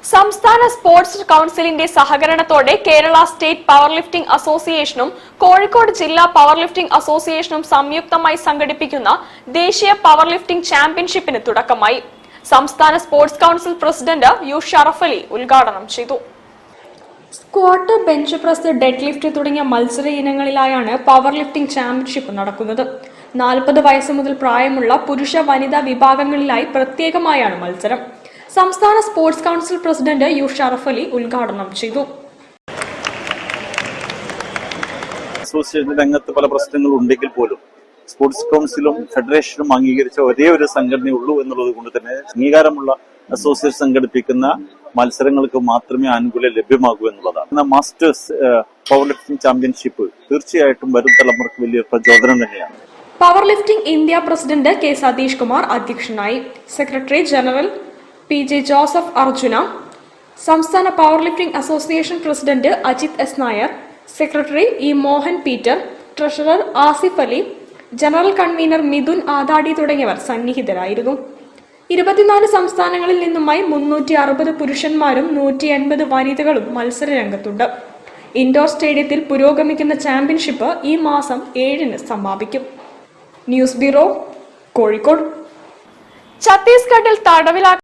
സംസ്ഥാന സ്പോർട്സ് കൌൺസിലിന്റെ സഹകരണത്തോടെ കേരള സ്റ്റേറ്റ് പവർ ലിഫ്റ്റിംഗ് അസോസിയേഷനും കോഴിക്കോട് ജില്ലാ പവർ ലിഫ്റ്റിംഗ് അസോസിയേഷനും സംയുക്തമായി സംഘടിപ്പിക്കുന്ന ദേശീയ പവർ ലിഫ്റ്റിംഗ് ചാമ്പ്യൻഷിപ്പിന് തുടക്കമായി. സംസ്ഥാന sports council president U Sharaf Ali ഉദ്ഘാടനം ചെയ്തു. Squat, bench press, deadlift തുടങ്ങിയ മത്സര ഇനങ്ങളിലായാണ് പവർ ലിഫ്റ്റിംഗ് ചാമ്പ്യൻഷിപ്പ് നടക്കുന്നത്. 40 വയസ്സ് മുതൽ പ്രായമുള്ള പുരുഷ വനിതാ വിഭാഗങ്ങളിലായി പ്രത്യേകമായാണ് മത്സരം. സംസ്ഥാന sports council president U Sharaf Ali ഉദ്ഘാടനം ചെയ്തു. അസോസിയേഷൻ രംഗത്ത് പല പ്രശ്നങ്ങളും ഉണ്ടെങ്കിൽ പോലും സ്പോർട്സ് കൗൺസിലും ഫെഡറേഷനും അംഗീകരിച്ച ഒരേ ഒരു സംഘടനയുള്ളൂ എന്നുള്ളത് കൊണ്ട് തന്നെ അംഗീകാരമുള്ള അസോസിയേഷൻ സംഘടിപ്പിക്കുന്ന മത്സരങ്ങൾക്ക് മാത്രമേ ആനുകൂല്യം ലഭ്യമാകൂ എന്നുള്ളതാണ്. മാസ്റ്റേഴ്സ് പവർ ലിഫ്റ്റിംഗ് ചാമ്പ്യൻഷിപ്പ് തീർച്ചയായിട്ടും വരും തലമുറക്ക് വലിയ പ്രചോദനം തന്നെയാണ്. Power lifting India president K Satish Kumar അധ്യക്ഷനായി. Secretary general P J. Joseph Arjuna, സംസ്ഥാന power lifting association president Ajith S Nair, secretary E Mohan Peter, treasurer Asif Ali, general convener Mithun Adadi തുടങ്ങിയവർ സന്നിഹിതരായിരുന്നു. 24 സംസ്ഥാനങ്ങളിൽ നിന്നുമായി 360 പുരുഷന്മാരും 180 വനിതകളും മത്സര രംഗത്തുണ്ട്. ഇൻഡോർ സ്റ്റേഡിയത്തിൽ പുരോഗമിക്കുന്ന ചാമ്പ്യൻഷിപ്പ് ഈ മാസം 7-ന് സമാപിക്കും. News bureau, Kozhikode. ഛത്തീസ്ഗഡിൽ തടവിലാക്കി